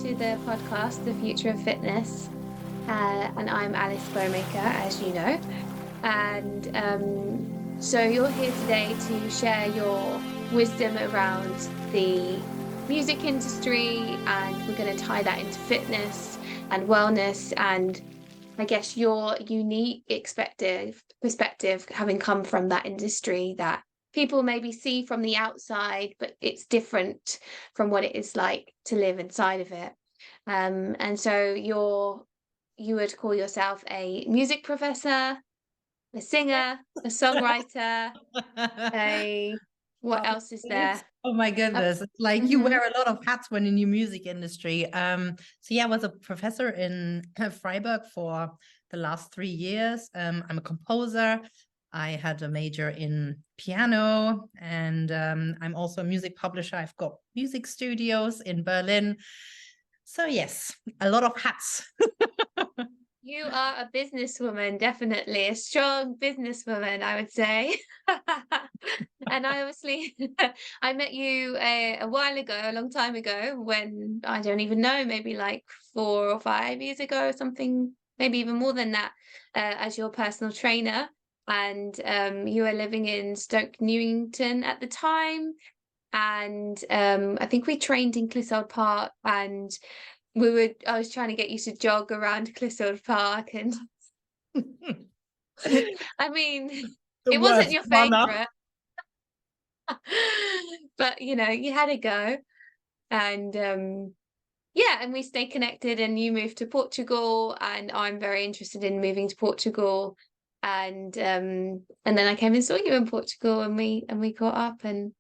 to the podcast, The Future of Fitness. And I'm Alice Bowmaker, as you know. And so you're here today to share your wisdom around the music industry, and we're going to tie that into fitness and wellness, and I guess your unique perspective, having come from that industry that people maybe see from the outside, but it's different from what it is like to live inside of it. And so you would call yourself a music professor, a singer, a songwriter, a what Oh, else is there? oh my goodness. It's like you wear a lot of hats when in the music industry. So yeah, I was a professor in Freiburg for the last 3 years. I'm a composer. I had a major in piano, and I'm also a music publisher. I've got music studios in Berlin. So yes, a lot of hats. You are a businesswoman, definitely a strong businesswoman, I would say. And I obviously, I met you a while ago, a long time ago, when I don't even know, maybe like 4 or 5 years ago or something, maybe even more than that, as your personal trainer. And you were living in Stoke Newington at the time. And I think we trained in Clissold Park, and I was trying to get you to jog around Clissold Park, and I mean, The it wasn't worst your runner. favorite, but you had a go. And yeah, and we stayed connected, and you moved to Portugal, and I'm very interested in moving to Portugal. And then I came and saw you in Portugal, and we caught up, and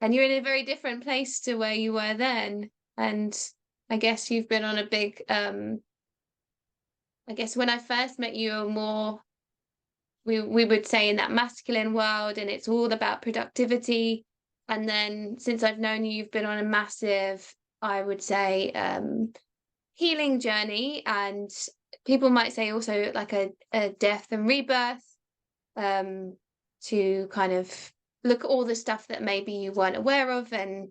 you're in a very different place to where you were then. And I guess you've been on a big I guess when I first met you, were more, we would say, in that masculine world, and it's all about productivity. And then since I've known you, you've been on a massive, I would say, healing journey, and people might say also like a death and rebirth, to kind of look at all the stuff that maybe you weren't aware of, and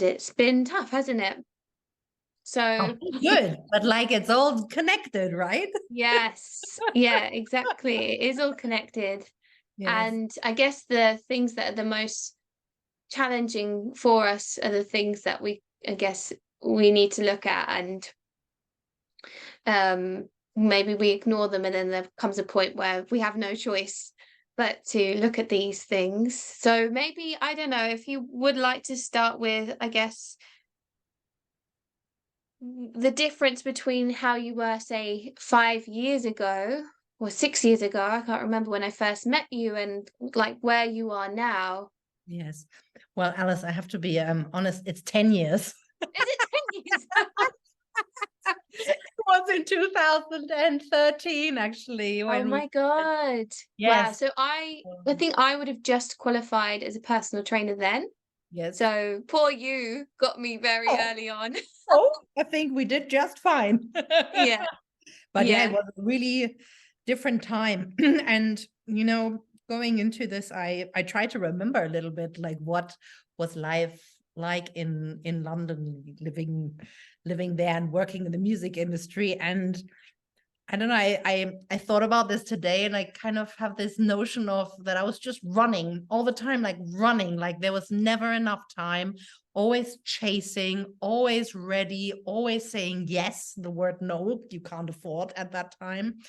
it's been tough, hasn't it? Oh, So good. But like it's all connected, right? yes, yeah, exactly. It is all connected. Yes. And I guess the things that are the most challenging for us are the things that I guess, we need to look at, and maybe we ignore them, and then there comes a point where we have no choice but to look at these things. So maybe, I don't know, if you would like to start with, I guess, the difference between how you were, say, 5 years ago or 6 years ago, I can't remember when I first met you, and like where you are now. Yes. Well, Alice, I have to be honest, it's 10 years. Is it 10 years? It was in 2013, actually, Oh when we my God. Wow. yes. So I think I would have just qualified as a personal trainer then. Yes. So poor you got me very Oh, early on. oh, I think we did just fine. Yeah. But yeah, it Yeah. was a really different time. And going into this, I try to remember a little bit like what was life like in London, living there and working in the music industry. And I don't know, I thought about this today, and I kind of have this notion of that I was just running all the time, like running, like there was never enough time, always chasing, always ready, always saying yes. The word no, you can't afford at that time.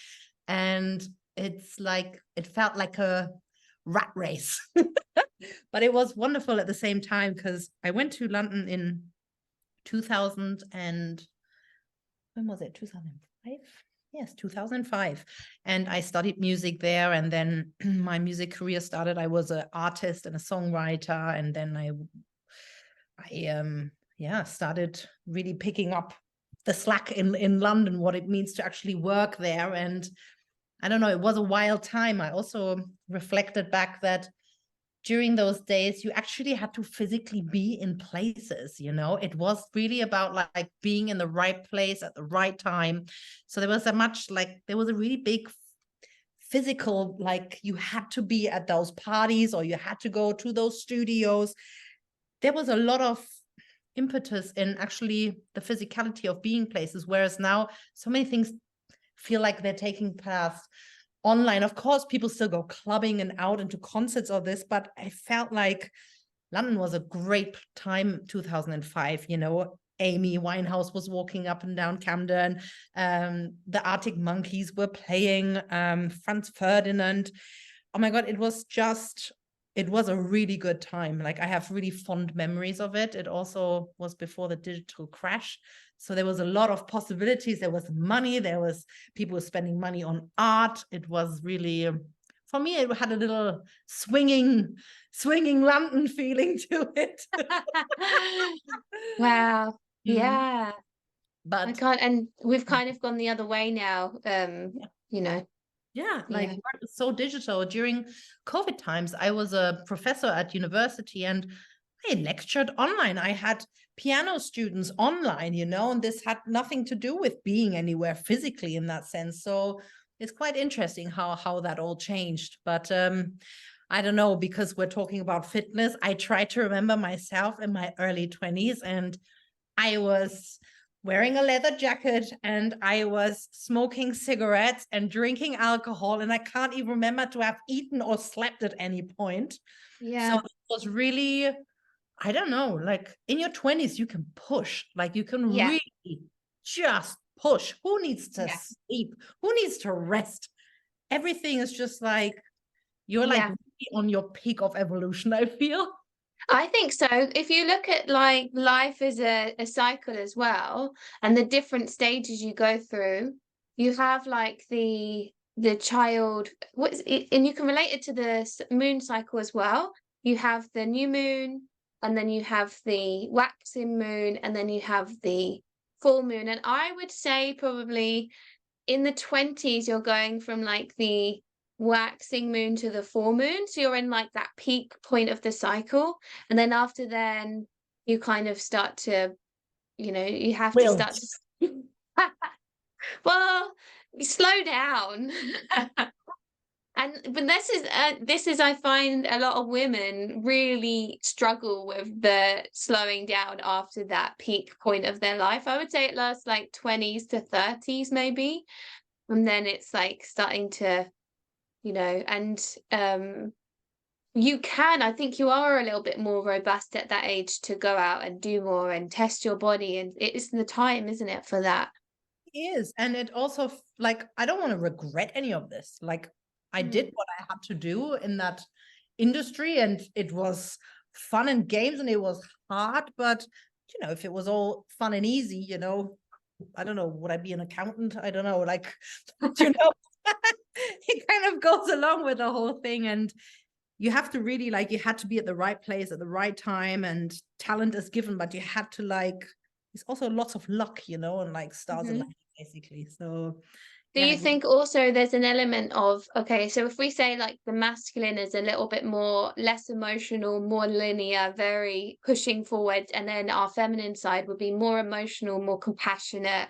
And it's like, it felt like a rat race. But it was wonderful at the same time, because I went to London in 2000 and when was it? 2005? Yes, 2005. And I studied music there. And then my music career started. I was an artist and a songwriter. And then I started really picking up the slack in London, what it means to actually work there. And I don't know, it was a wild time. I also reflected back that during those days, you actually had to physically be in places, it was really about like being in the right place at the right time. So there was there was a really big physical, like you had to be at those parties or you had to go to those studios. There was a lot of impetus in actually the physicality of being places, whereas now so many things feel like they're taking past online. Of course, people still go clubbing and out into concerts or this, but I felt like London was a great time, 2005, you know. Amy Winehouse was walking up and down Camden. The Arctic Monkeys were playing. Franz Ferdinand. Oh my God, it was a really good time. Like, I have really fond memories of it. It also was before the digital crash. So there was a lot of possibilities. There was money. There was people spending money on art. It was really, for me, it had a little swinging London feeling to it. Wow. Mm. Yeah. I But can't, and we've kind of gone the other way now. You know. yeah, like Yeah. work is so digital. During COVID times, I was a professor at university and I lectured online. I had piano students online, you know, and this had nothing to do with being anywhere physically in that sense. So it's quite interesting how that all changed. But I don't know, because we're talking about fitness. I try to remember myself in my early 20s, and I was wearing a leather jacket and I was smoking cigarettes and drinking alcohol, and I can't even remember to have eaten or slept at any point. So Yeah. it was really, I don't know, like in your 20s, you can push, like you can Yeah. really just push. Who needs to Yeah. sleep? Who needs to rest? Everything is just like, you're like Yeah. really on your peak of evolution, I feel. I think so. If you look at like life as a cycle as well, and the different stages you go through, you have like the child, what's it, and you can relate it to the moon cycle as well. You have the new moon, and then you have the waxing moon, and then you have the full moon. And I would say probably in the 20s you're going from like the waxing moon to the full moon, so you're in like that peak point of the cycle, and then after then you kind of start to, you have to Will. start to well, you slow down. And but this is I find a lot of women really struggle with the slowing down after that peak point of their life. I would say it lasts like 20s to 30s maybe, and then it's like starting to, and I think you are a little bit more robust at that age to go out and do more and test your body, and it's the time, isn't it, for that? Is. And it also, like, I don't want to regret any of this. Like, I did what I had to do in that industry, and it was fun and games, and it was hard. But, you know, if it was all fun and easy, you know, I don't know, would I be an accountant? I don't know. Like, you know, it kind of goes along with the whole thing. And you have to really, like, you had to be at the right place at the right time, and talent is given, but you had to, like, it's also lots of luck, you know, and like stars Mm-hmm. aligning basically. So Do yeah, you think also there's an element of, okay, so if we say like the masculine is a little bit more less emotional, more linear, very pushing forward, and then our feminine side would be more emotional, more compassionate,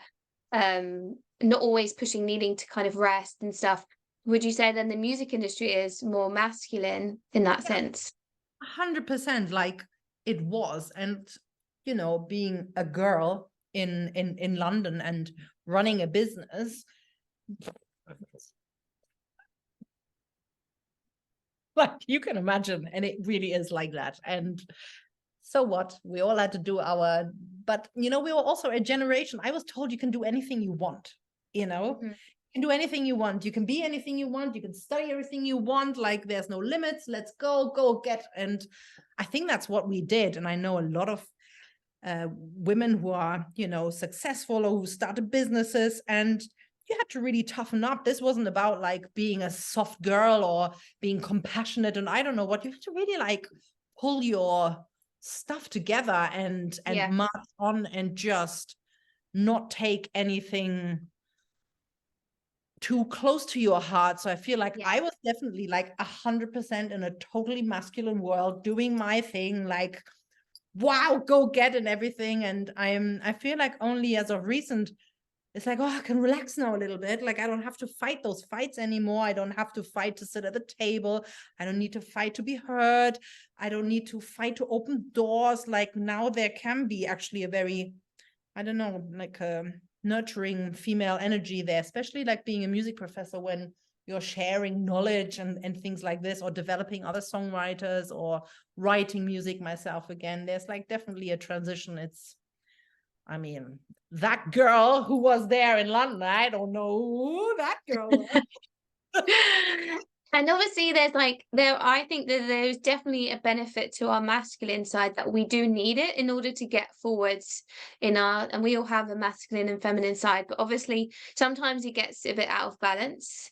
not always pushing, needing to kind of rest and stuff. Would you say then the music industry is more masculine in that yeah, sense? 100%, like it was. And you know, being a girl in London and running a business, like you can imagine, and it really is like that. And so what, we all had to do our, but you know, we were also a generation, I was told you can do anything you want, you know. Mhm. You can do anything you want, you can be anything you want, you can study everything you want, like there's no limits, let's go get. And I think that's what we did. And I know a lot of women who are, you know, successful or who started businesses, and you had to really toughen up. This wasn't about like being a soft girl or being compassionate and I don't know what. You had to really like pull your stuff together and Yeah, march on and just not take anything too close to your heart. So I feel like yeah, I was definitely like 100% in a totally masculine world doing my thing, like wow, go get and everything. And I feel like only as of recent, it's like, oh, I can relax now a little bit. Like, I don't have to fight those fights anymore. I don't have to fight to sit at the table. I don't need to fight to be heard. I don't need to fight to open doors. Like, now there can be actually a very, I don't know, like a nurturing female energy there, especially like being a music professor when you're sharing knowledge and things like this, or developing other songwriters, or writing music myself again. There's like definitely a transition. I mean, that girl who was there in London, I don't know who that girl was. And obviously I think that there's definitely a benefit to our masculine side, that we do need it in order to get forwards and we all have a masculine and feminine side, but obviously sometimes it gets a bit out of balance.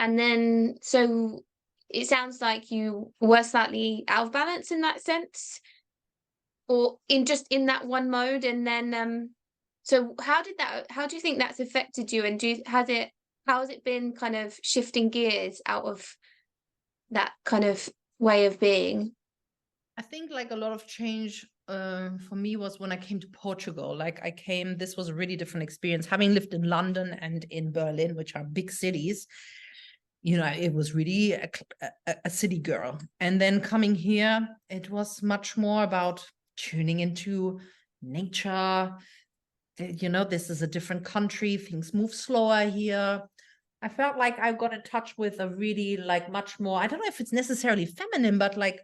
And then, so it sounds like you were slightly out of balance in that sense, or in that one mode. And then, so how do you think that's affected you? And how has it been kind of shifting gears out of that kind of way of being? I think like a lot of change for me was when I came to Portugal. Like this was a really different experience. Having lived in London and in Berlin, which are big cities, it was really a city girl. And then coming here, it was much more about tuning into nature. This is a different country. Things move slower here. I felt like I got in touch with a really like much more, I don't know if it's necessarily feminine, but like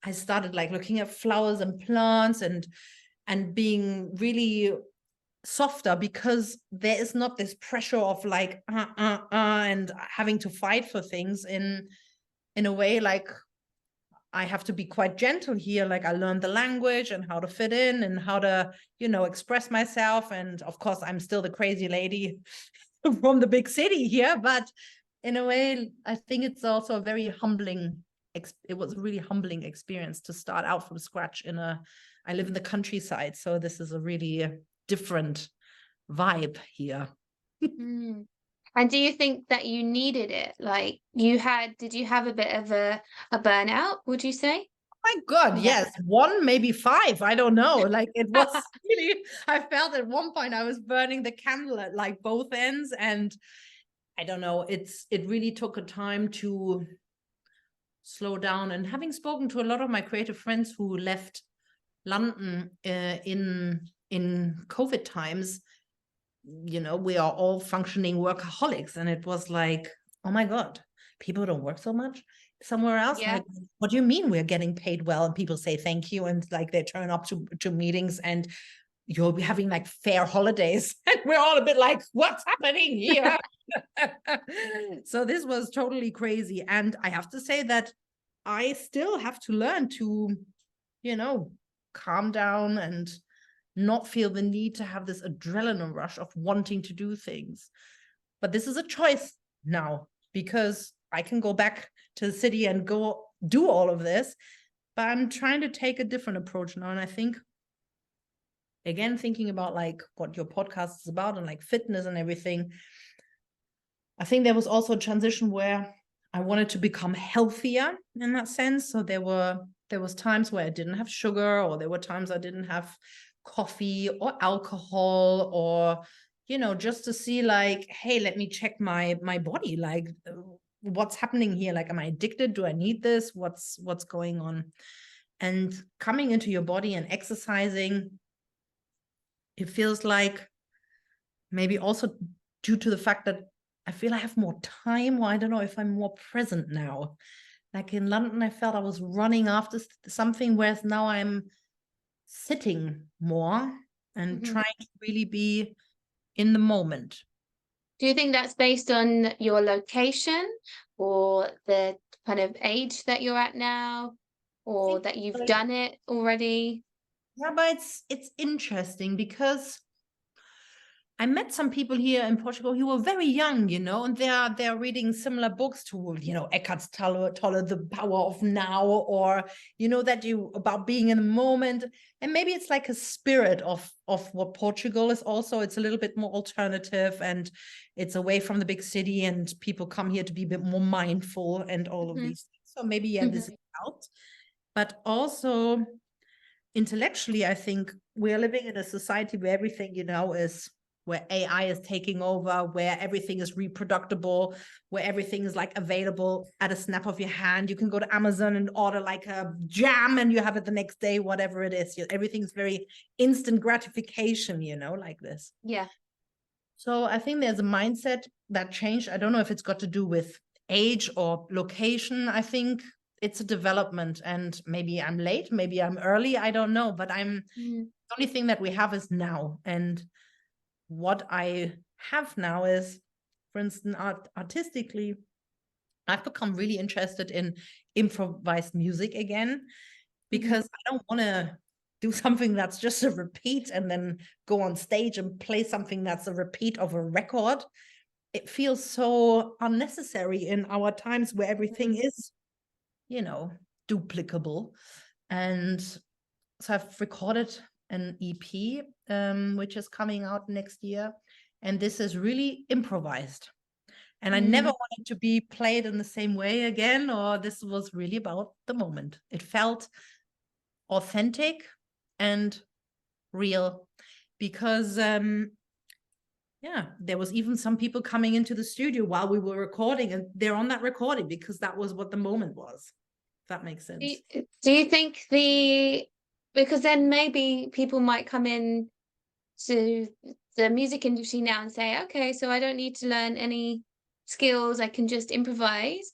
I started like looking at flowers and plants and being really softer, because there is not this pressure of like and having to fight for things in a way. Like, I have to be quite gentle here. Like, I learned the language and how to fit in and how to express myself, and of course I'm still the crazy lady from the big city here, but in a way I think it's also a very humbling it was a really humbling experience to start out from scratch. I live in the countryside, so this is a really different vibe here. Mm. And do you think that you needed it? Like did you have a bit of a burnout, would you say? My God, Yeah. yes, one, maybe five. I don't know. Like, it was really, I felt at one point I was burning the candle at like both ends. And I don't know, it really took a time to slow down. And having spoken to a lot of my creative friends who left London in COVID times, we are all functioning workaholics. And it was like, oh my God, people don't work so much somewhere else. Yeah. Like, what do you mean we're getting paid well? And people say thank you, and like they turn up to meetings, and you'll be having like fair holidays. And we're all a bit like, what's happening here? So this was totally crazy. And I have to say that I still have to learn to, calm down and not feel the need to have this adrenaline rush of wanting to do things. But this is a choice now, because I can go back to the city and go do all of this. But I'm trying to take a different approach now. And I think, again, thinking about like what your podcast is about and like fitness and everything, I think there was also a transition where I wanted to become healthier in that sense. So there was times where I didn't have sugar, or there were times I didn't have coffee or alcohol, or just to see like, hey, let me check my body, like what's happening here, like, am I addicted, do I need this, what's going on? And coming into your body and exercising, it feels like, maybe also due to the fact that I feel I have more time, or I don't know if I'm more present now. Like in London, I felt I was running after something, whereas now I'm sitting more and Mhm. trying to really be in the moment. Do you think that's based on your location, or the kind of age that you're at now, I or think, that you've done it already? yeah, but it's interesting, because I met some people here in Portugal who were very young, and they're reading similar books to, Eckhart Tolle, The Power of Now, or, about being in the moment. And maybe it's like a spirit of what Portugal is also. It's a little bit more alternative, and it's away from the big city, and people come here to be a bit more mindful and all of these things. So maybe, yeah, this helped. But also intellectually, I think we are living in a society where everything, is where AI is taking over, where everything is reproducible, where everything is like available at a snap of your hand. You can go to Amazon and order like a jam and you have it the next day, whatever it is. Everything's very instant gratification, like this. Yeah. So I think there's a mindset that changed. I don't know if it's got to do with age or location. I think it's a development, and maybe I'm late, maybe I'm early, I don't know, but the only thing that we have is now. And what I have now is, for instance, artistically, I've become really interested in improvised music again, because I don't want to do something that's just a repeat and then go on stage and play something that's a repeat of a record. It feels so unnecessary in our times where everything is, duplicable. And so I've recorded an EP, which is coming out next year. And this is really improvised. And I never wanted to be played in the same way again, or this was really about the moment. It felt authentic and real, because there was even some people coming into the studio while we were recording, and they're on that recording because that was what the moment was. If that makes sense. Do you think because then maybe people might come in to the music industry now and say, okay, so I don't need to learn any skills, I can just improvise.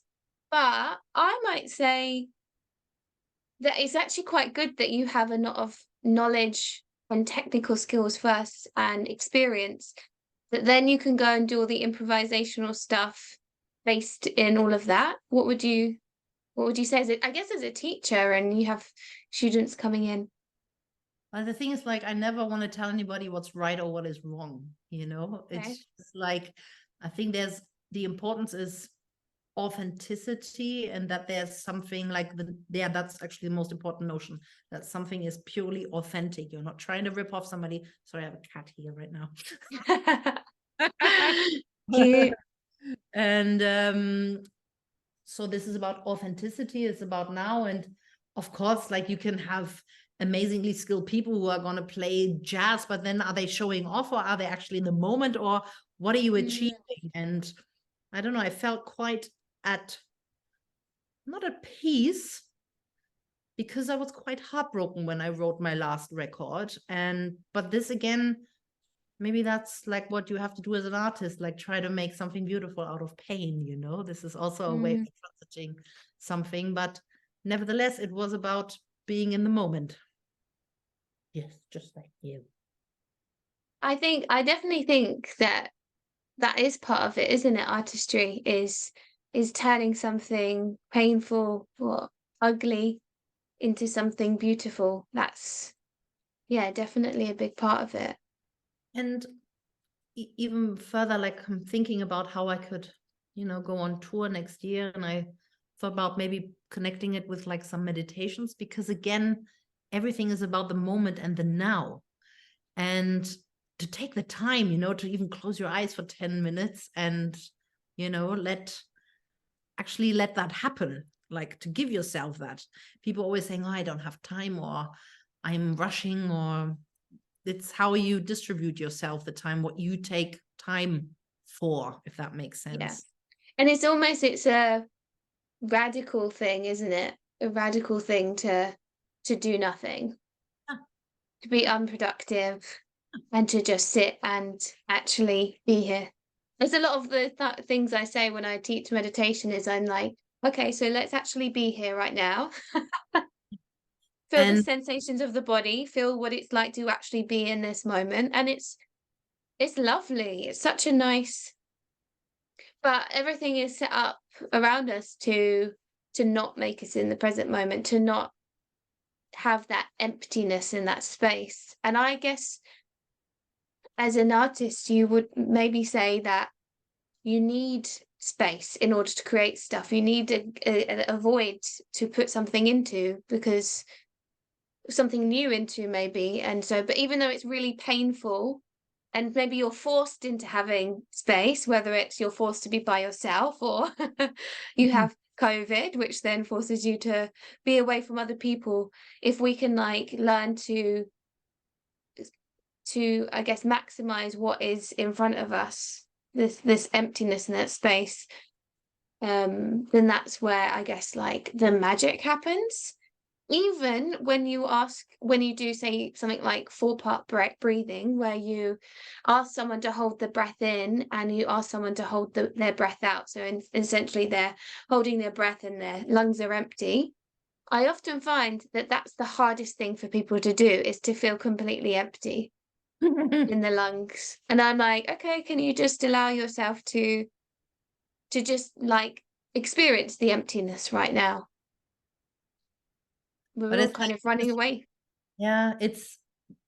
But I might say that it's actually quite good that you have a lot of knowledge and technical skills first and experience, that then you can go and do all the improvisational stuff based in all of that. What would you say? I guess as a teacher and you have students coming in. Well, the thing is, like, I never want to tell anybody what's right or what is wrong, Okay. It's just like, I think the importance is authenticity, and that there's something like that's actually the most important notion, that something is purely authentic. You're not trying to rip off somebody. Sorry, I have a cat here right now. Cute. And so this is about authenticity. It's about now. And of course, like, you can have amazingly skilled people who are going to play jazz, but then are they showing off, or are they actually in the moment, or what are you achieving? And I don't know, I felt quite not at peace, because I was quite heartbroken when I wrote my last record. But this, again, maybe that's like what you have to do as an artist, like try to make something beautiful out of pain, This is also a way of transiting something, but nevertheless, it was about being in the moment. Yes, just like you. I definitely think that is part of it, isn't it? Artistry is turning something painful or ugly into something beautiful. That's, definitely a big part of it. And even further, like, I'm thinking about how I could, go on tour next year. And I thought about maybe connecting it with like some meditations, because again, everything is about the moment and the now. And to take the time, to even close your eyes for 10 minutes and, let that happen, like to give yourself that. People always saying, oh, I don't have time, or I'm rushing, or it's how you distribute yourself the time, what you take time for, if that makes sense. Yeah. And it's a radical thing, isn't it? A radical thing to do nothing, to be unproductive, and to just sit and actually be here. There's a lot of the things I say when I teach meditation is I'm like, okay, so let's actually be here right now. Feel the sensations of the body, feel what it's like to actually be in this moment. And it's lovely. It's such a nice, but everything is set up around us to not make us in the present moment, to not have that emptiness in that space. And I guess as an artist, you would maybe say that you need space in order to create stuff. You need a void to put something into, because something new into, maybe. And so, but even though it's really painful, and maybe you're forced into having space, whether it's you're forced to be by yourself, or you have COVID, which then forces you to be away from other people. If we can like learn to to, I guess, maximize what is in front of us, this emptiness in that space, then that's where I guess like the magic happens. Even when you do say something like 4-part breathing, where you ask someone to hold the breath in and you ask someone to hold their breath out. So essentially they're holding their breath and their lungs are empty. I often find that that's the hardest thing for people to do, is to feel completely empty in the lungs. And I'm like, okay, can you just allow yourself to just like experience the emptiness right now? We're But all it's kind like of running this, away. yeah, it's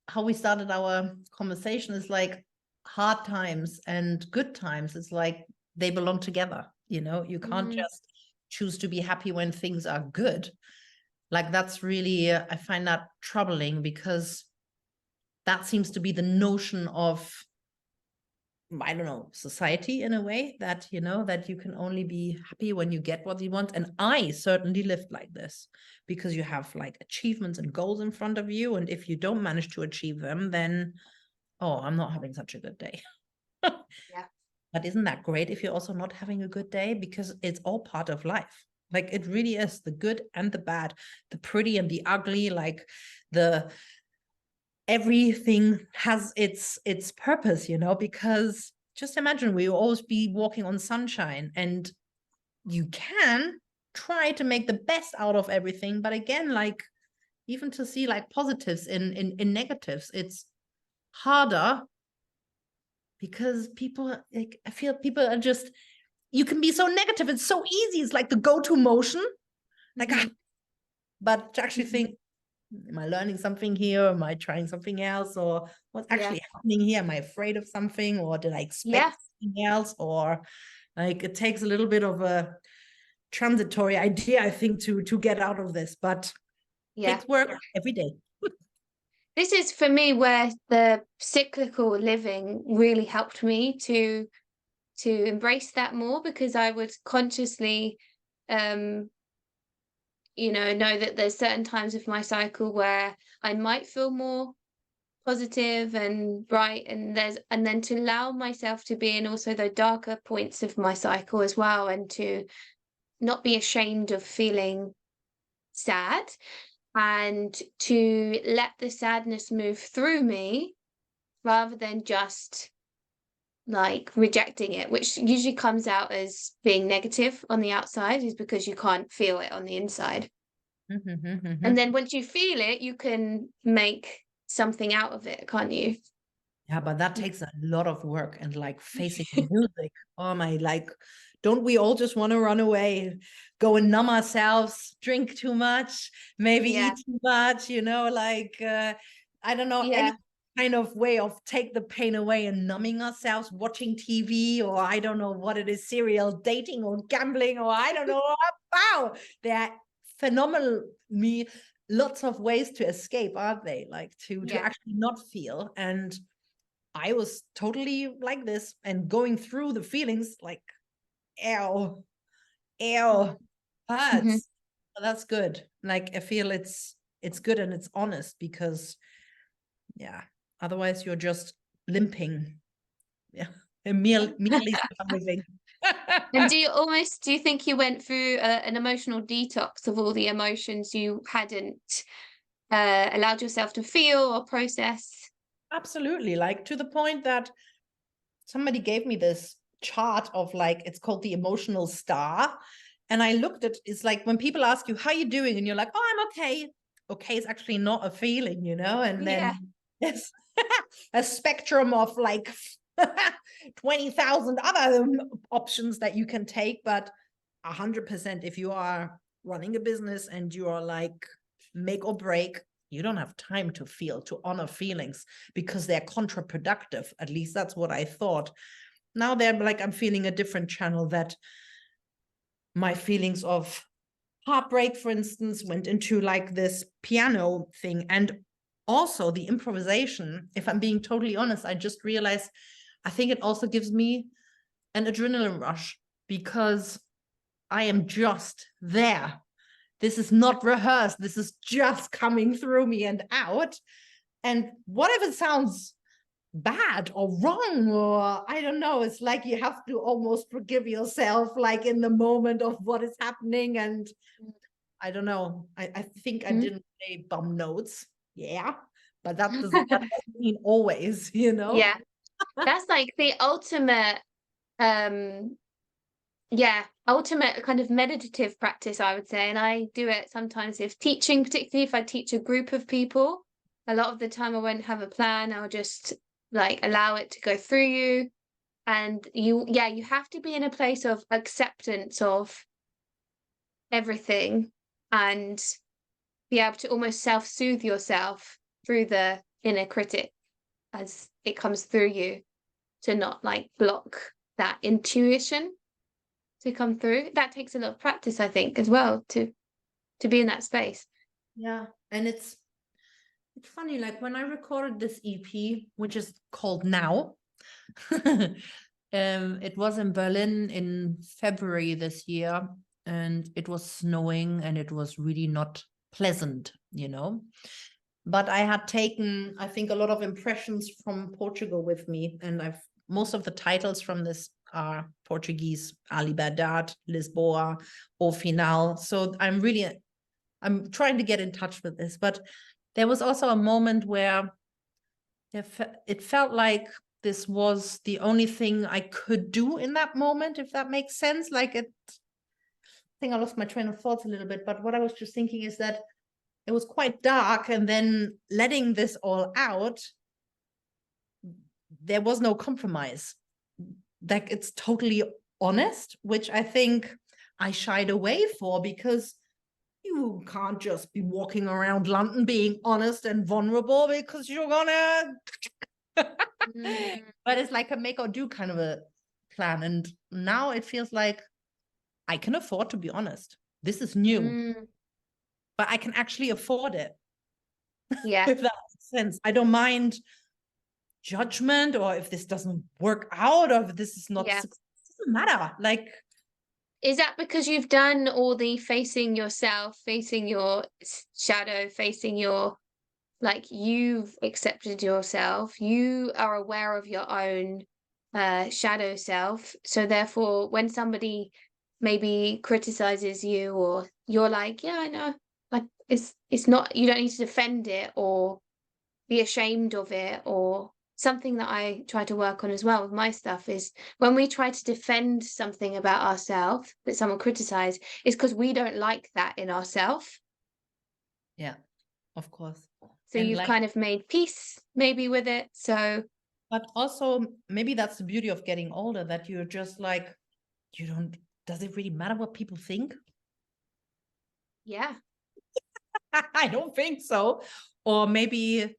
how we started our conversation is like hard times and good times. It's like they belong together. You know, you can't Mm, just choose to be happy when things are good. Like that's really, I find that troubling, because that seems to be the notion of, I don't know, society in a way, that, you know, that you can only be happy when you get what you want. And I certainly lived like this, because you have like achievements and goals in front of you. And if you don't manage to achieve them, then, oh, I'm not having such a good day. yeah. But isn't that great if you're also not having a good day? Because it's all part of life. Like it really is, the good and the bad, the pretty and the ugly, like the everything has its purpose, you know, because just imagine we will always be walking on sunshine, and you can try to make the best out of everything, but again, like even to see like positives in negatives, it's harder, because people, like, I feel people are just, you can be so negative, it's so easy, it's like the go-to motion, like Mhm. but to actually Mhm. think, am I learning something here? Am I trying something else? Or what's Yeah. actually happening here? Am I afraid of something? Or did I Yeah. expect something else? Or like it takes a little bit of a transitory idea, I think, to get out of this, but Yeah. takes work every day. This is for me where the cyclical living really helped me to embrace that more, because I would consciously um know that there's certain times of my cycle where I might feel more positive and bright, and then to allow myself to be in also the darker points of my cycle as well, and to not be ashamed of feeling sad, and to let the sadness move through me rather than just like rejecting it, which usually comes out as being negative on the outside, is because you can't feel it on the inside. And then once you feel it, you can make something out of it, can't you? Yeah, but that takes a lot of work, and like facing music. Oh my, like, don't we all just want to run away, go and numb ourselves, drink too much, maybe Yeah. eat too much, you know, like, I don't know, any Yeah. kind of way of take the pain away and numbing ourselves, watching TV, or I don't know what it is, serial dating or gambling, or I don't know. Wow, they're phenomenal. Lots of ways to escape, aren't they? Like to Yeah. actually not feel. And I was totally like this, and going through the feelings like, ew, ew, Mhm. hurts. But that's good. Like I feel it's good and it's honest, because yeah, otherwise you're just limping. Yeah. And merely surviving. And do you think you went through an emotional detox of all the emotions you hadn't allowed yourself to feel or process? Absolutely. Like to the point that somebody gave me this chart of like, it's called the emotional star. And I looked at, it's like when people ask you, how you doing? And you're like, oh, I'm okay. Okay, it's actually not a feeling, you know? And Yeah. then there's a spectrum of like 20,000 other options that you can take. But 100%, if you are running a business and you are like make or break, you don't have time to feel, to honor feelings, because they're counterproductive. At least that's what I thought. Now they're like, I'm feeling a different channel, that my feelings of heartbreak, for instance, went into like this piano thing. And also the improvisation, if I'm being totally honest, I just realized I think it also gives me an adrenaline rush, because I am just there. This is not rehearsed. This is just coming through me and out. And what if it sounds bad or wrong, or I don't know. It's like you have to almost forgive yourself, like in the moment of what is happening. And I don't know. I think I Mm. didn't play bum notes. Yeah. But that doesn't mean always, you know? Yeah, that's like the ultimate, um, yeah, ultimate kind of meditative practice, I would say. And I do it sometimes if teaching, particularly if I teach a group of people. A lot of the time I won't have a plan. I'll just like allow it to go through you. And you have to be in a place of acceptance of everything and be able to almost self-soothe yourself through the inner critic as it comes through you, to not like block that intuition to come through. That takes a lot of practice, I think, as well, to be in that space. Yeah. And it's funny, like when I recorded this EP, which is called Now, it was in Berlin in February this year, and it was snowing and it was really not pleasant, you know. But I had taken, I think, a lot of impressions from Portugal with me, and most of the titles from this are Portuguese: A Liberdade, Lisboa, O Final. So I'm trying to get in touch with this. But there was also a moment where it felt like this was the only thing I could do in that moment, if that makes sense. Like I think I lost my train of thoughts a little bit, but what I was just thinking is that it was quite dark, and then letting this all out, there was no compromise. Like it's totally honest, which I think I shied away for, because you can't just be walking around London being honest and vulnerable, because you're gonna but it's like a make or do kind of a plan. And now it feels like I can afford to be honest. This is new, but I can actually afford it. Yeah. If that makes sense. I don't mind judgment, or if this doesn't work out, or if this is not Yeah. success. It doesn't matter. Like, Is that because you've done all the facing yourself, facing your shadow, facing your, like, you've accepted yourself, you are aware of your own shadow self, so therefore when somebody maybe criticizes you, or you're like, yeah, I know, like it's not, you don't need to defend it or be ashamed of it. Or something that I try to work on as well with my stuff is when we try to defend something about ourselves that someone criticized, is because we don't like that in ourselves. yeah, of course. So And you've like, kind of made peace maybe with it. So but also maybe that's the beauty of getting older, that you're just like, you don't, does it really matter what people think? yeah, I don't think so. Or maybe,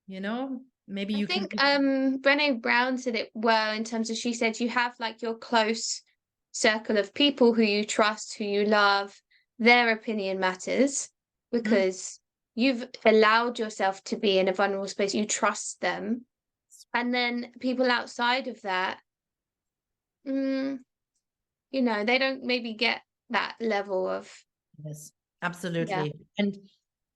you know, maybe I you can think Brené Brown said it well, in terms of, she said you have like your close circle of people who you trust, who you love, their opinion matters Mm. because you've allowed yourself to be in a vulnerable space, you trust them. And then people outside of that, mm, they don't maybe get that level of, Yes, yeah, absolutely. And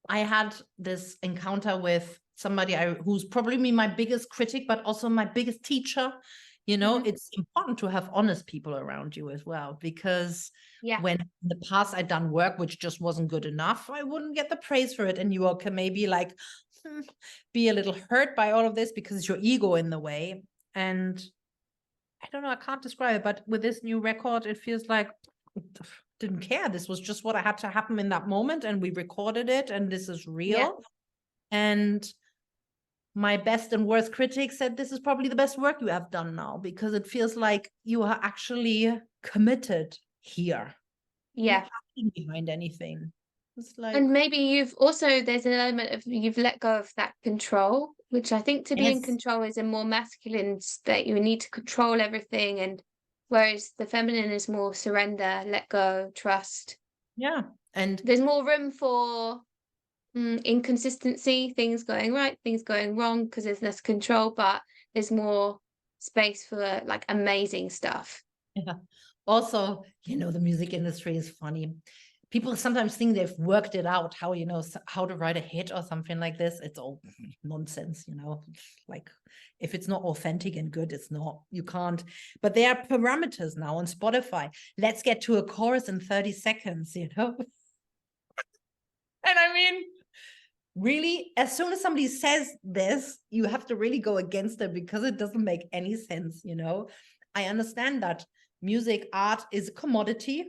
I had this encounter with somebody who's probably my biggest critic, but also my biggest teacher. You know, mhm, it's important to have honest people around you as well, because yeah, when in the past I'd done work which just wasn't good enough, I wouldn't get the praise for it. And you all can maybe like be a little hurt by all of this because it's your ego in the way. And I don't know, I can't describe it, but with this new record, it feels like didn't care. This was just what had to happen in that moment, and we recorded it, and this is yeah, real. And my best and worst critic said this is probably the best work you have done now, because it feels like you are actually committed here. You're yeah. not hiding behind anything. It's like, And maybe there's an element of you've let go of that control, which I think to be in yes, control is a more masculine state. You need to control everything. And whereas the feminine is more surrender, let go, trust. yeah. And There's more room for inconsistency, things going right, things going wrong, because there's less control, but there's more space for like amazing stuff. yeah. Also, the music industry is funny. people sometimes think they've worked it out how, how to write a hit or something like this. It's all nonsense, like if it's not authentic and good, it's not, you can't. But there are parameters now on Spotify. Let's get to a chorus in 30 seconds, And I mean, really, as soon as somebody says this, you have to really go against it because it doesn't make any sense, I understand that music, art is a commodity.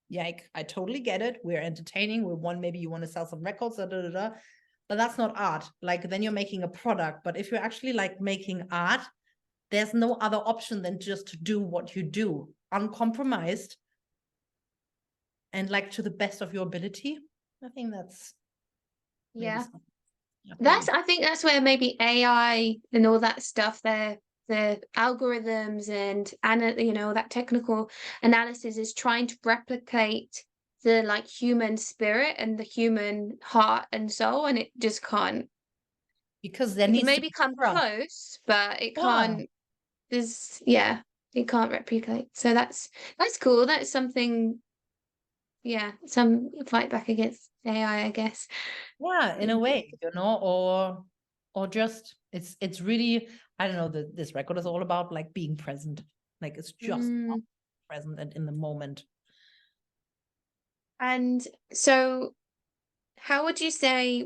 Yeah, I totally get it. We're entertaining. Maybe you want to sell some records, but that's not art. Like, then you're making a product. But if you're actually like making art, there's no other option than just to do what you do, uncompromised and like to the best of your ability. I think that's Yeah. really. I think that's where maybe AI and all that stuff, the algorithms and that technical analysis is trying to replicate the like human spirit and the human heart and soul, and it just can't. Because there It can needs to maybe be come trust. close, but it Yeah. can't. It can't replicate. So that's cool. That's something. Yeah, some fight back against AI, I guess. Yeah, in a way, or just it's really, I don't know, this record is all about like being present. Like, it's just Mm. present and in the moment. And so how would you say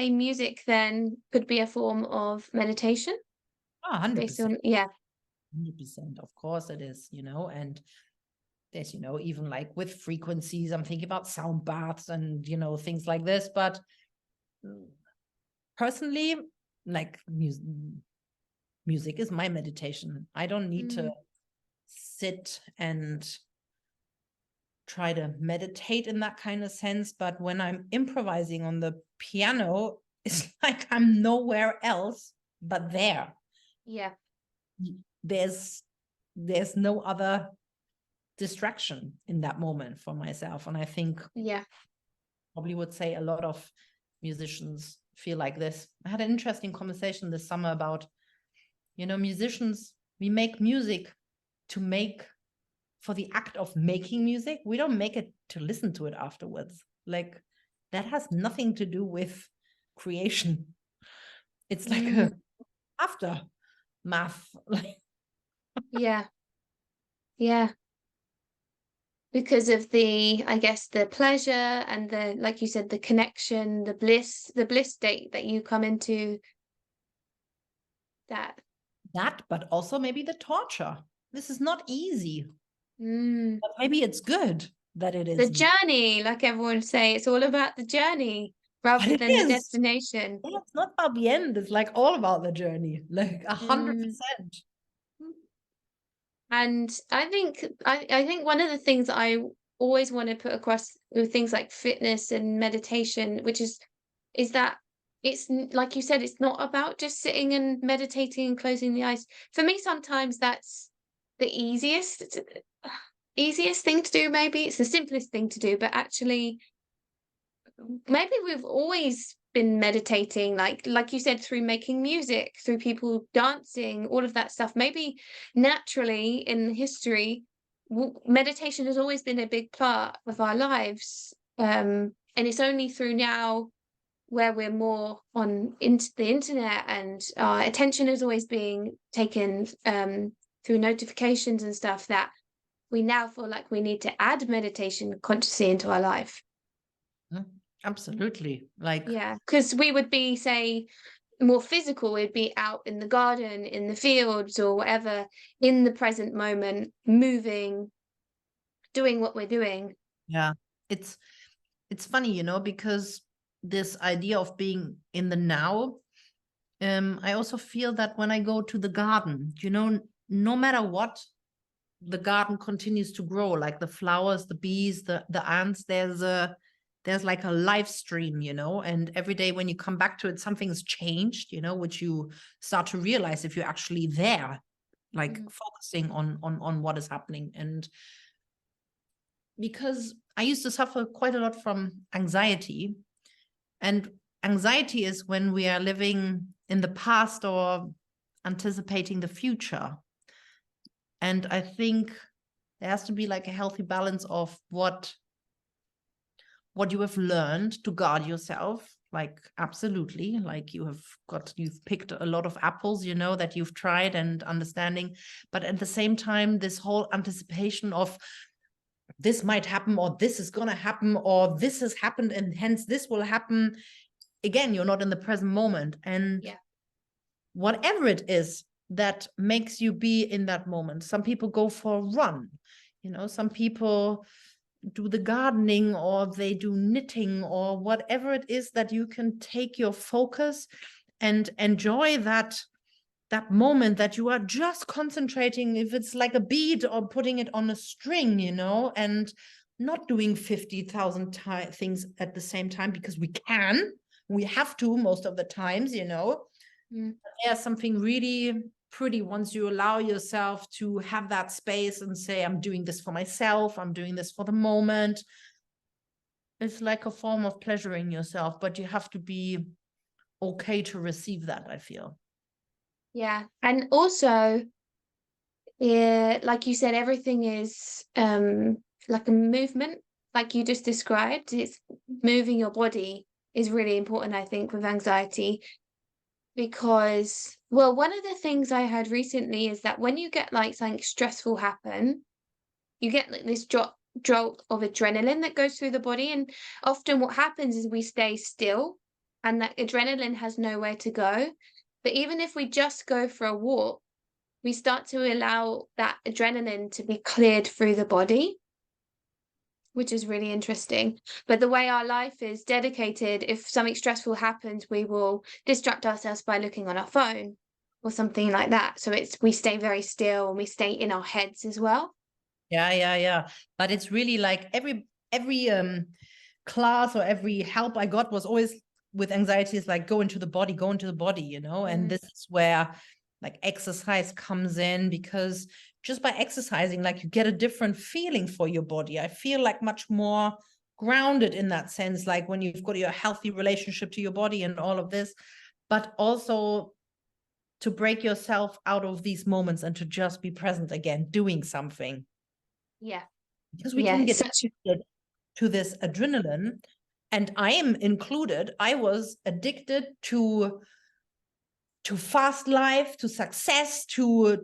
music then could be a form of meditation? 100%. Based on, yeah. 100%. Of course it is, and there's, even like with frequencies, I'm thinking about sound baths and, things like this. But personally, like music is my meditation. I don't need to sit and try to meditate in that kind of sense. But when I'm improvising on the piano, it's like I'm nowhere else but there. Yeah. There's no other distraction in that moment for myself. And I think Yeah. probably would say a lot of musicians feel like this. I had an interesting conversation this summer about, musicians, we make music for the act of making music. We don't make it to listen to it afterwards. Like, that has nothing to do with creation. It's like a aftermath. Yeah. Yeah. Because of I guess the pleasure and the, like you said, the connection, the bliss state that you come into that. That, but also maybe the torture. This is not easy. Mm. But maybe it's good that it The isn't. journey, like everyone say, it's all about the journey But rather it than the is. destination. Yeah, it's not about the end. It's like all about the journey, like 100%. Mm. And I think one of the things that I always want to put across with things like fitness and meditation, which is that like you said, it's not about just sitting and meditating and closing the eyes. For me, sometimes that's the easiest thing to do. Maybe it's the simplest thing to do, but actually maybe we've always been meditating, like you said, through making music, through people dancing, all of that stuff. Maybe naturally in history, meditation has always been a big part of our lives, and it's only through now where we're more on into the internet and our attention is always being taken through notifications and stuff, that we now feel like we need to add meditation consciously into our life. Absolutely. Like, Yeah, because we would be, say, more physical, we'd be out in the garden, in the fields, or whatever, in the present moment, moving, doing what we're doing. yeah, it's funny, because this idea of being in the now, I also feel that when I go to the garden, no matter what, the garden continues to grow, like the flowers, the bees, the ants. There's like a live stream, and every day when you come back to it, something's changed, which you start to realize if you're actually there, like focusing on what is happening. And because I used to suffer quite a lot from anxiety, and anxiety is when we are living in the past or anticipating the future. And I think there has to be like a healthy balance of what what you have learned to guard yourself. Like, absolutely. Like you've picked a lot of apples, you know, that you've tried and understanding. But at the same time, this whole anticipation of this might happen, or this is going to happen, or this has happened, and hence this will happen. Again, you're not in the present moment. And whatever it is that makes you be in that moment. Some people go for a run, you know, some people do the gardening, or they do knitting, or whatever it is that you can take your focus and enjoy that moment that you are just concentrating, if it's like a bead or putting it on a string, you know, and not doing 50,000 things at the same time, because we have to most of the times, you know. There's something really pretty once you allow yourself to have that space and say, I'm doing this for myself, I'm doing this for the moment. It's like a form of pleasuring yourself, but you have to be okay to receive that, I feel. Yeah. And also, yeah, like you said, everything is like a movement, like you just described. It's moving your body is really important, I think, with anxiety. Because, well, one of the things I heard recently is that when you get like something stressful happen, you get like this jolt of adrenaline that goes through the body. And often what happens is we stay still and that adrenaline has nowhere to go. But even if we just go for a walk, we start to allow that adrenaline to be cleared through the body, which is really interesting. But the way our life is dedicated, if something stressful happens, we will distract ourselves by looking on our phone or something like that. So we stay very still and we stay in our heads as well. Yeah. But it's really like every class or every help I got was always with anxiety is like, go into the body, you know. And this is where like exercise comes in, because just by exercising, like you get a different feeling for your body. I feel like much more grounded in that sense, like when you've got your healthy relationship to your body and all of this, but also to break yourself out of these moments and to just be present again, doing something. Yeah. Because we Yeah. can It's get such a to this adrenaline, and I am included. I was addicted to fast life, to success, to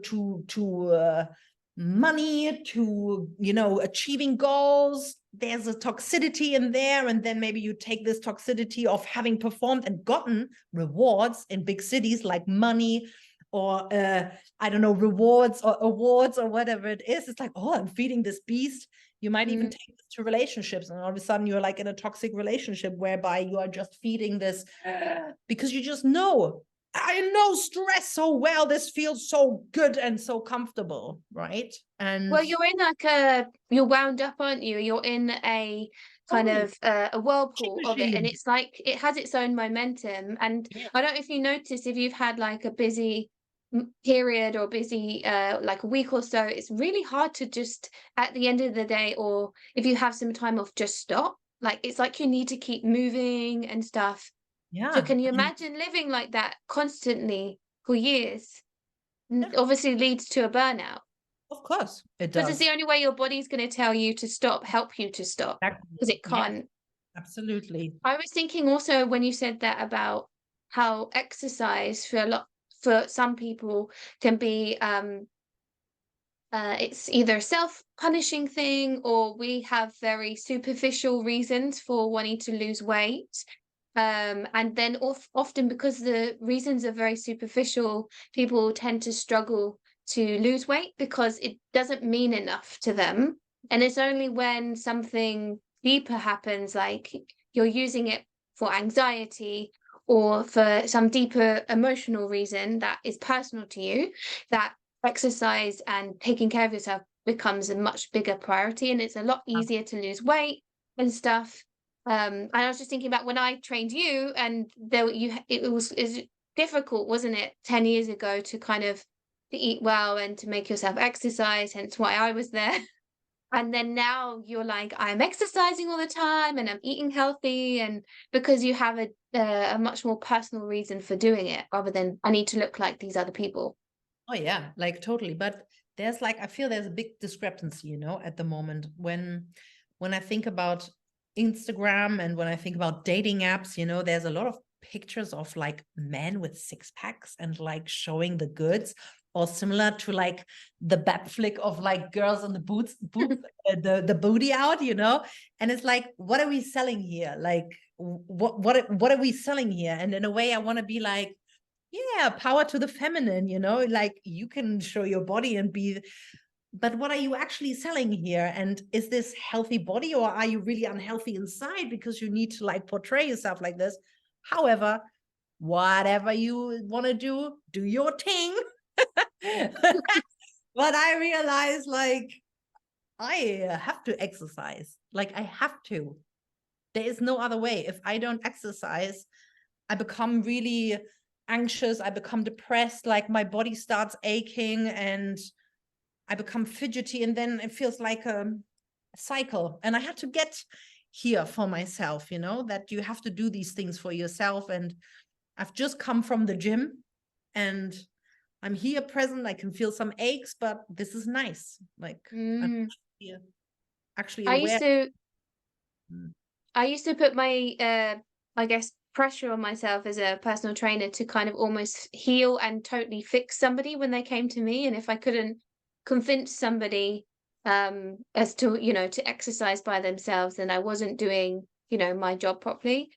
money, to, you know, achieving goals. There's a toxicity in there, and then maybe you take this toxicity of having performed and gotten rewards in big cities like money, or I don't know, rewards or awards or whatever it is. It's like, oh, I'm feeding this beast. You might even take this to relationships, and all of a sudden you're like in a toxic relationship whereby you are just feeding this because you just know, I know stress so well. This feels so good and so comfortable, right? And well, you're in you're wound up, aren't you? You're in a kind totally of a whirlpool of it, and machine. it's like it has its own momentum. And Yeah. I don't know if you notice, if you've had like a busy period or busy like a week or so, it's really hard to just at the end of the day, or if you have some time off, just stop. Like it's like you need to keep moving and stuff. So Yeah. can you imagine living like that constantly for years? Yeah. Obviously leads to a burnout. Of course it Because it's the does. only way your body's going to tell you to stop, help you to stop, Exactly. because it Yes, can't. absolutely. I was thinking also when you said that about how exercise for some people can be it's either a self-punishing thing, or we have very superficial reasons for wanting to lose weight. And then often because the reasons are very superficial, people tend to struggle to lose weight because it doesn't mean enough to them. And it's only when something deeper happens, like you're using it for anxiety or for some deeper emotional reason that is personal to you, that exercise and taking care of yourself becomes a much bigger priority, and it's a lot easier to lose weight and stuff. And I was just thinking about when I trained you, and there it was difficult, wasn't it, 10 years ago to kind of to eat well and to make yourself exercise, hence why I was there. And then now you're like, I'm exercising all the time and I'm eating healthy, and because you have a much more personal reason for doing it rather than I need to look like these other people. Oh yeah, like totally. But there's like, I feel there's a big discrepancy, you know, at the moment when I think about Instagram and when I think about dating apps, you know, there's a lot of pictures of like men with six packs and like showing the goods, or similar to like the bap flick of like girls on the the booty out, you know. And it's like, what are we selling here? Like, what are we selling here? And in a way, I want to be like, yeah, power to the feminine, you know, like you can show your body and be, but what are you actually selling here? And is this healthy body, or are you really unhealthy inside because you need to like portray yourself like this? However, whatever you want to do your thing. But I realize like I have to exercise. Like I have to. There is no other way. If I don't exercise, I become really anxious. I become depressed. Like my body starts aching and I become fidgety, and then it feels like a cycle. And I had to get here for myself, you know, that you have to do these things for yourself. And I've just come from the gym and I'm here present. I can feel some aches, but this is nice. Like I'm actually I used aware. to Mm. I used to put my I guess pressure on myself as a personal trainer to kind of almost heal and totally fix somebody when they came to me. And if I couldn't convince somebody as to, you know, to exercise by themselves, then I wasn't doing, you know, my job properly.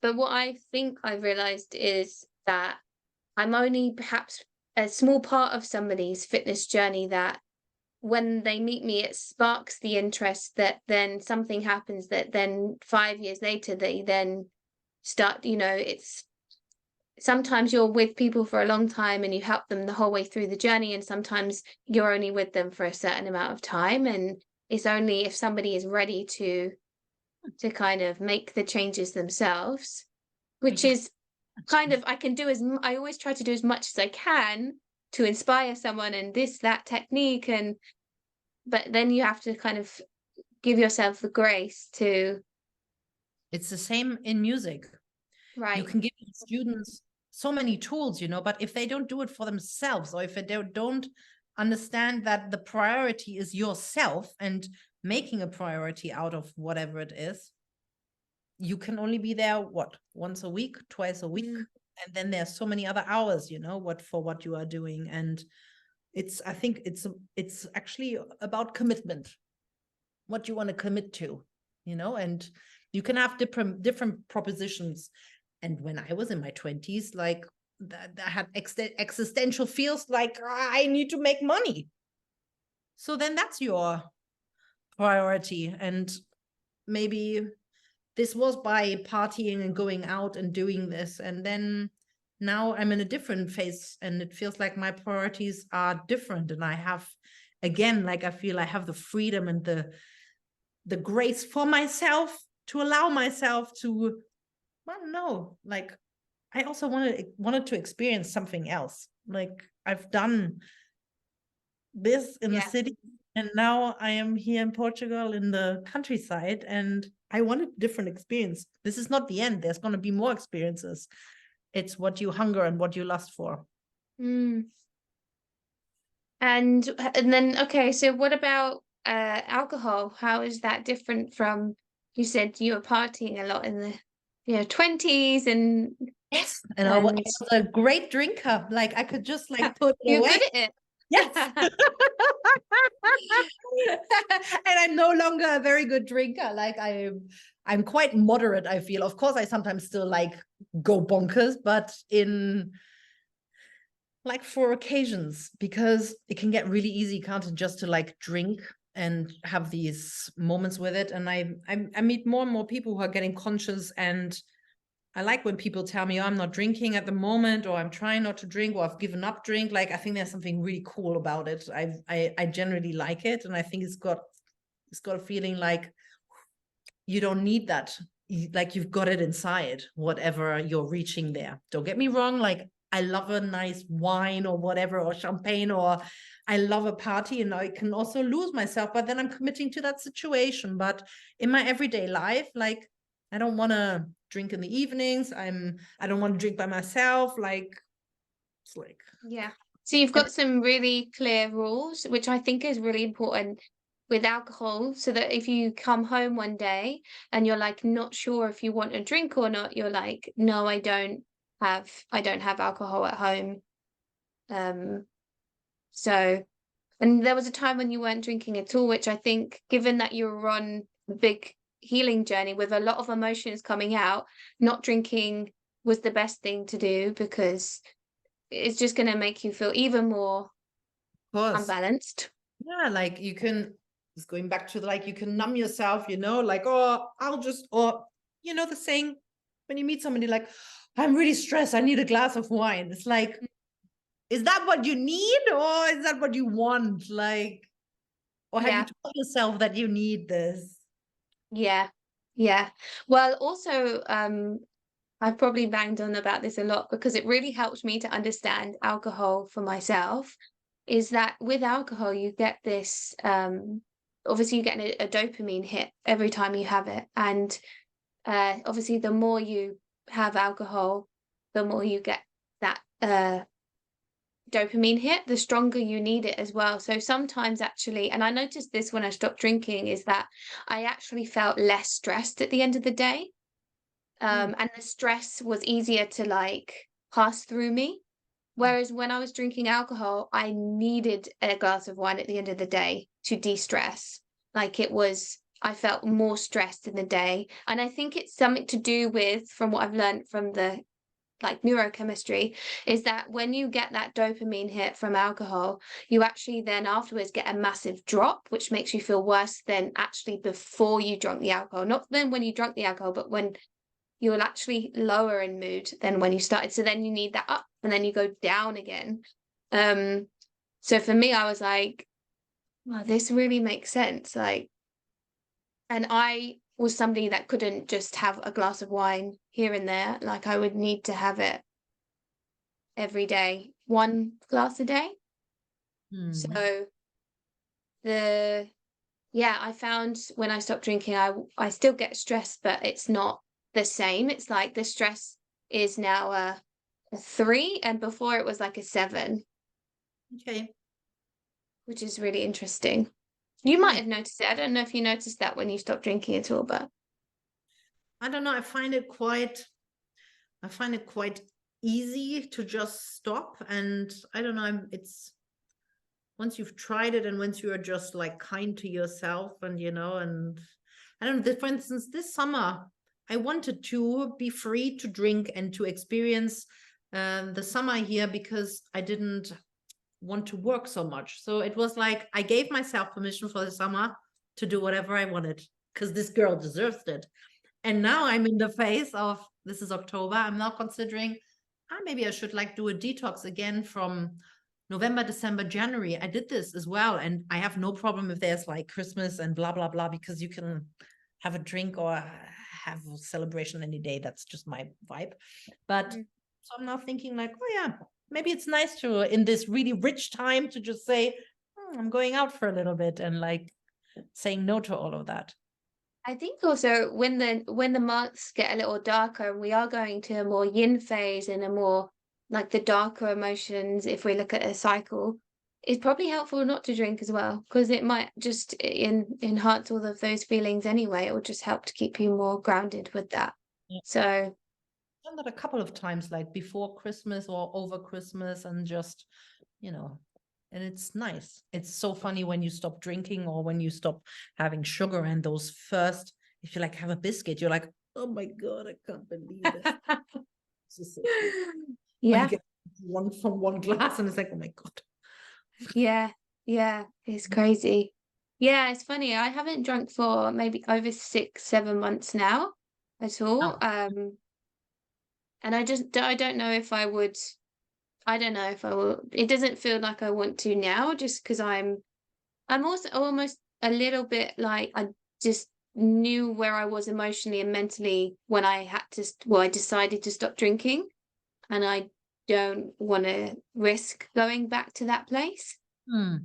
But what I think I realized is that I'm only perhaps a small part of somebody's fitness journey, that when they meet me, it sparks the interest, that then something happens, that then 5 years later, they then start, you know, it's sometimes you're with people for a long time and you help them the whole way through the journey. And sometimes you're only with them for a certain amount of time. And it's only if somebody is ready to kind of make the changes themselves, which Yeah. is kind of, I can do I always try to do as much as I can to inspire someone and that technique. And but then you have to kind of give yourself the grace to. It's the same in music. You Right. can give your students so many tools, you know, but if they don't do it for themselves, or if they don't understand that the priority is yourself and making a priority out of whatever it is, you can only be there, what, once a week, twice a week. And then there's so many other hours, you know, what you are doing. And I think it's actually about commitment, what you want to commit to, you know. And you can have different propositions. And when I was in my 20s, like that I had existential feels like I need to make money. So then that's your priority. And maybe this was by partying and going out and doing this. And then now I'm in a different phase and it feels like my priorities are different. And I have, again, like I feel I have the freedom and the grace for myself to allow myself to, I don't know, like I also wanted to experience something else. Like I've done this in the Yeah. city, and now I am here in Portugal in the countryside, and I want a different experience. This is not the end. There's going to be more experiences. It's what you hunger and what you lust for. Mm. And then, okay, so what about alcohol? How is that different from, you said you were partying a lot in the, you know, 20s and Yes, and I was a great drinker. Like I could just like put it you're away. good at it. Yes. And I'm no longer a very good drinker. Like I'm quite moderate, I feel. Of course, I sometimes still like go bonkers, but in like for occasions, because it can get really easy, can't it, just to like drink and have these moments with it. And I meet more and more people who are getting conscious, and I like when people tell me, oh, I'm not drinking at the moment, or I'm trying not to drink, or I've given up drink. Like I think there's something really cool about it. I generally like it, and I think it's got a feeling like you don't need that. Like you've got it inside, whatever you're reaching there. Don't get me wrong. Like I love a nice wine or whatever, or champagne, or I love a party, and I can also lose myself, but then I'm committing to that situation. But in my everyday life, like I don't want to drink in the evenings. I don't want to drink by myself. Like it's like, Yeah. So you've got some really clear rules, which I think is really important. with alcohol, so that if you come home one day and you're like not sure if you want a drink or not, you're like, no, I don't have alcohol at home. Um, so, and there was a time when you weren't drinking at all, which I think, given that you were on a big healing journey with a lot of emotions coming out, not drinking was the best thing to do, because it's just going to make you feel even more Of course. unbalanced. Yeah, like you can, just going back to like, you can numb yourself, like, oh, or, the saying when you meet somebody like, I'm really stressed, I need a glass of wine. It's like, is that what you need, or is that what you want? Like, or have you Yeah, told yourself that you need this? yeah, yeah. Well, also, I've probably banged on about this a lot because it really helps me to understand alcohol for myself. Is that with alcohol, you get this, obviously, you get a dopamine hit every time you have it. And obviously, the more you have alcohol, the more you get that dopamine hit, the stronger you need it as well. So sometimes, actually, and I noticed this when I stopped drinking, is that I actually felt less stressed at the end of the day. Hmm. And the stress was easier to like pass through me. Whereas when I was drinking alcohol, I needed a glass of wine at the end of the day to de-stress. Like it was, I felt more stressed in the day. And I think it's something to do with, from what I've learned from the like neurochemistry, is that when you get that dopamine hit from alcohol, you actually then afterwards get a massive drop, which makes you feel worse than actually before you drank the alcohol. Not then when you drank the alcohol, but when you're actually lower in mood than when you started. So then you need that up and then you go down again. Um, so for me, I was like, wow, this really makes sense. Like, and I was somebody that couldn't just have a glass of wine here and there. Like I would need to have it every day, one glass a day. Hmm. So the yeah, I found when I stopped drinking, I still get stressed, but it's not the same. It's like the stress is now a 3, and before it was like a 7, Okay. which is really interesting. You might Nice. have noticed it. I don't know if you noticed that when you stopped drinking at all, but I don't know. I find it quite easy to just stop. And I don't know, it's once you've tried it and once you are just like kind to yourself and and I don't know, for instance, this summer I wanted to be free to drink and to experience the summer here because I didn't want to work so much. So it was like I gave myself permission for the summer to do whatever I wanted because this girl deserves it. And now I'm in the phase of, this is October, I'm now considering, maybe I should like do a detox again from November, December, January. I did this as well. And I have no problem if there's like Christmas and blah, blah, blah, because you can have a drink or have a celebration any day. That's just my vibe. But so I'm now thinking like, oh yeah, maybe it's nice to, in this really rich time, to just say, I'm going out for a little bit and like saying no to all of that. I think also when the months get a little darker, we are going to a more yin phase and a more like the darker emotions. If we look at a cycle, it's probably helpful not to drink as well, because it might just enhance all of those feelings anyway. It will just help to keep you more grounded with that. So Done that a couple of times, like before Christmas or over Christmas, and just, you know, and it's nice. It's so funny when you stop drinking or when you stop having sugar, and those first, if you like have a biscuit, you're like, oh my God, I can't believe it. This is so sweet. Or you yeah, get one from one glass, and it's like, oh my God. yeah, yeah, it's crazy. Yeah, it's funny. I haven't drunk for maybe over 6, 7 months now at all. Oh. And I don't know if I would, I don't know if I will. It doesn't feel like I want to now, just because I'm also almost a little bit like I just knew where I was emotionally and mentally when I had to, well, I decided to stop drinking, and I don't want to risk going back to that place. Hmm.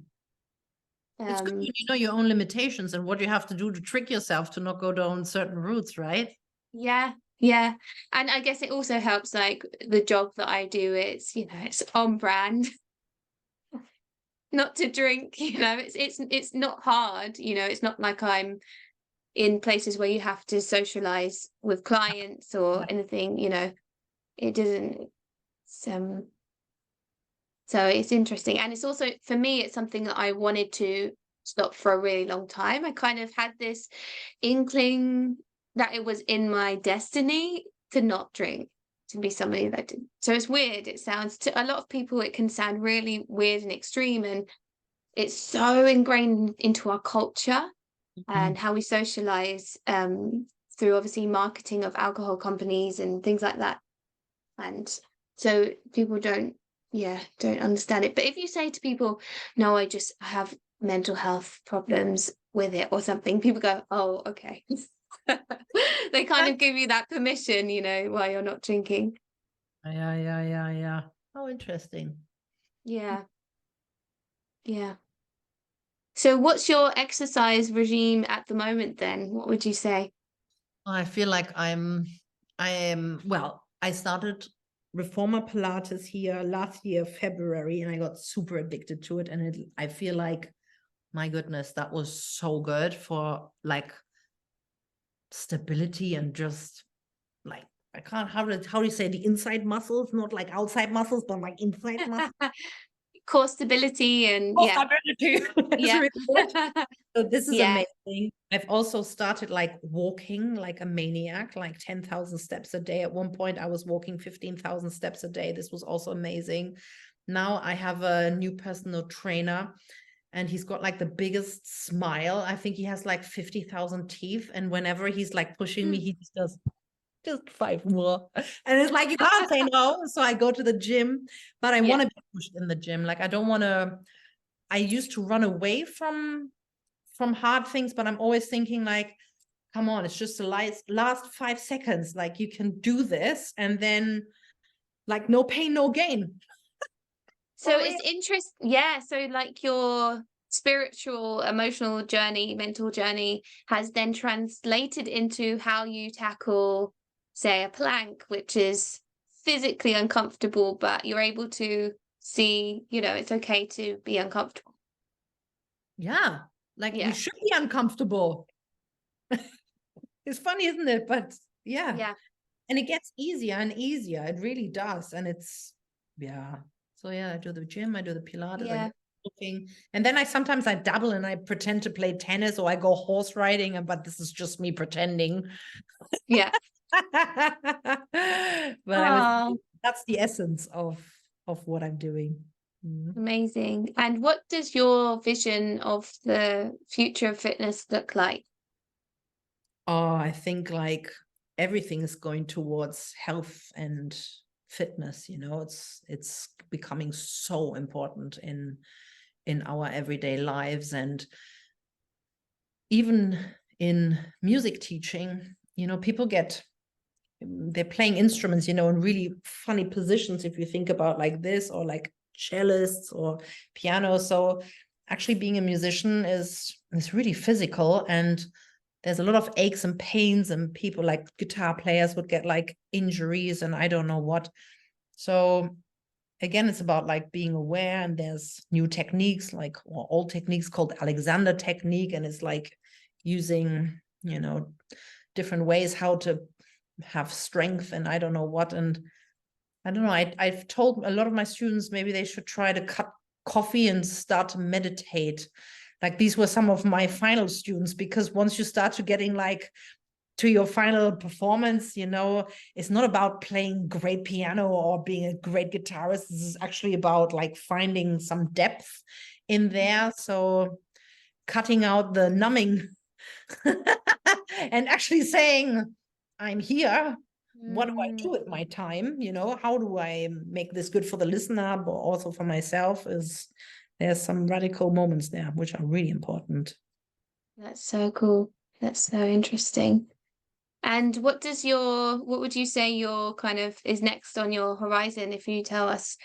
It's good when Um, you know your own limitations and what you have to do to trick yourself to not go down certain routes, right? yeah, yeah. And I guess it also helps, like the job that I do, it's, it's on brand. not to drink, you know. It's not hard, you know. It's not like I'm in places where you have to socialize with clients or anything, you know. It doesn't, it's, so it's interesting. And it's also, for me, it's something that I wanted to stop for a really long time. I kind of had this inkling that it was in my destiny to not drink, to be somebody that did. So it's weird. It sounds, to a lot of people, it can sound really weird and extreme. And it's so ingrained into our culture and how we socialize, through obviously marketing of alcohol companies and things like that. And so people don't understand it. But if you say to people, no, I have mental health problems with it or something, people go, oh, okay. They kind of give you that permission, you know, while you're not drinking. Yeah. Oh, interesting. Yeah. Yeah. So what's your exercise regime at the moment then? What would you say? I feel like well, I started Reformer Pilates here last year, February, and I got super addicted to it. And I feel like, my goodness, that was so good for like stability and just like, I can't, how do you say, the inside muscles, not like outside muscles, but like inside muscles. Core stability and Core stability. It's yeah. really good. So this is Yeah. amazing. I've also started like walking like a maniac, like 10,000 steps a day. At one point, I was walking 15,000 steps a day. This was also amazing. Now I have a new personal trainer, and he's got like the biggest smile. I think he has like 50,000 teeth. And whenever he's like pushing me, he just does just 5 more. And it's like, you can't say no. So I go to the gym, but I want to be pushed in the gym. Like, I don't want to, I used to run away from hard things, but I'm always thinking like, come on, it's just the last 5 seconds. Like, you can do this, and then like, no pain, no gain. So it's interesting. Yeah. So like your spiritual, emotional journey, mental journey has then translated into how you tackle, say, a plank, which is physically uncomfortable, but you're able to see, you know, it's okay to be uncomfortable. Yeah. Like, we Yeah. should be uncomfortable. It's funny, isn't it? But yeah. Yeah. And it gets easier and easier. It really does. And it's, yeah. So yeah, I do the gym, I do the Pilates, I Yeah. go walking. And then I dabble and I pretend to play tennis, or I go horse riding, but this is just me pretending. Yeah. But that's the essence of what I'm doing. Amazing. And what does your vision of the future of fitness look like? Oh, I think like everything is going towards health and fitness, you know. It's becoming so important in our everyday lives, and even in music teaching, you know, they're playing instruments, you know, in really funny positions, if you think about like this, or like cellists or piano. So actually being a musician is really physical, and there's a lot of aches and pains, and people like guitar players would get like injuries and I don't know what. So again, it's about like being aware, and there's new techniques, like, or old techniques called Alexander technique, and it's like using, you know, different ways how to have strength and I don't know what. And I don't know, I've told a lot of my students maybe they should try to cut coffee and start to meditate. Like, these were some of my final students, because once you start to getting like to your final performance, you know, it's not about playing great piano or being a great guitarist. This is actually about like finding some depth in there. So cutting out the numbing and actually saying, I'm here. What do I do with my time? You know, how do I make this good for the listener, but also for myself? There's some radical moments there, which are really important. That's so cool. That's so interesting. And what would you say your kind of is next on your horizon? If you tell us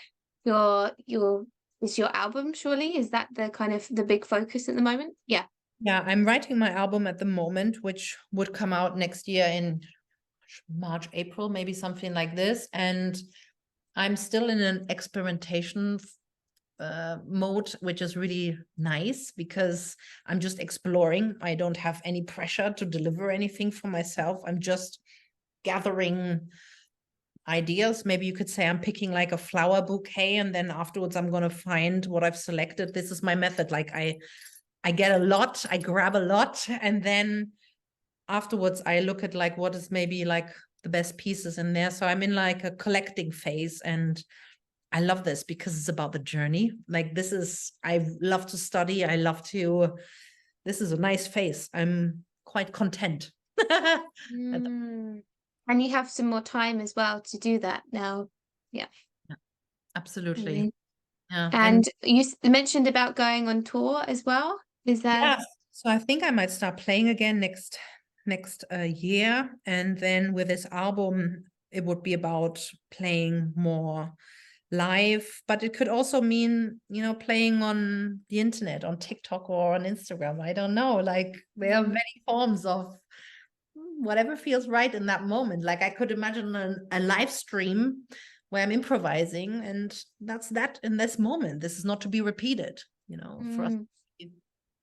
is your album, surely? Is that the kind of the big focus at the moment? Yeah. Yeah, I'm writing my album at the moment, which would come out next year in March, April, maybe something like this. And I'm still in an experimentation mode, which is really nice because I'm just exploring. I don't have any pressure to deliver anything for myself. I'm just gathering ideas. Maybe you could say I'm picking like a flower bouquet, and then afterwards I'm going to find what I've selected. This is my method. Like I get a lot, I grab a lot, and then afterwards I look at like what is maybe like the best pieces in there. So I'm in like a collecting phase, and I love this because it's about the journey. Like I love to study. This is a nice phase. I'm quite content. Mm. And you have some more time as well to do that now. Yeah. Absolutely. Amazing. Yeah. And you mentioned about going on tour as well. Is that? Yeah. So I think I might start playing again next year. And then with this album, it would be about playing more live, but it could also mean, playing on the internet, on TikTok or on Instagram. I don't know. Like there are many forms of whatever feels right in that moment. Like I could imagine a live stream where I'm improvising, and that's that in this moment. This is not to be repeated, for us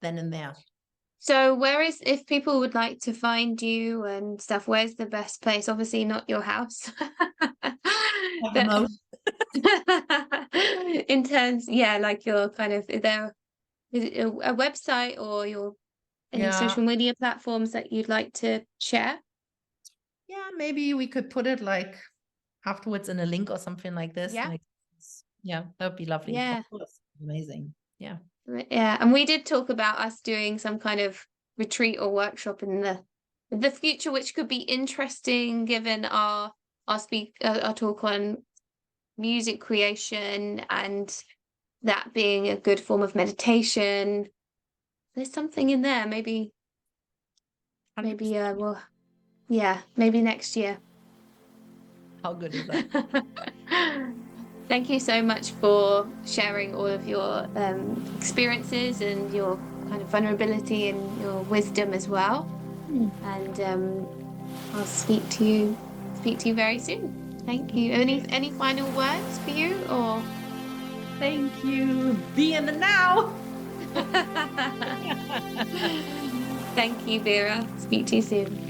then and there. So if people would like to find you and stuff, where's the best place? Obviously not your house. But in terms, yeah, like your kind of, is it a website or any social media platforms that you'd like to share? Yeah, maybe we could put it like afterwards in a link or something like this. Yeah. Like, yeah, that would be lovely. Yeah. Of course. Amazing. Yeah. Yeah. And we did talk about us doing some kind of retreat or workshop in the future, which could be interesting given our talk on music creation and that being a good form of meditation. There's something in there. Maybe 100%. maybe next year. How good is that? Thank you so much for sharing all of your experiences and your kind of vulnerability and your wisdom as well. And I'll speak to you very soon. Thank you. Any final words for you or? Thank you. Be in the now. Thank you, Vera. Speak to you soon.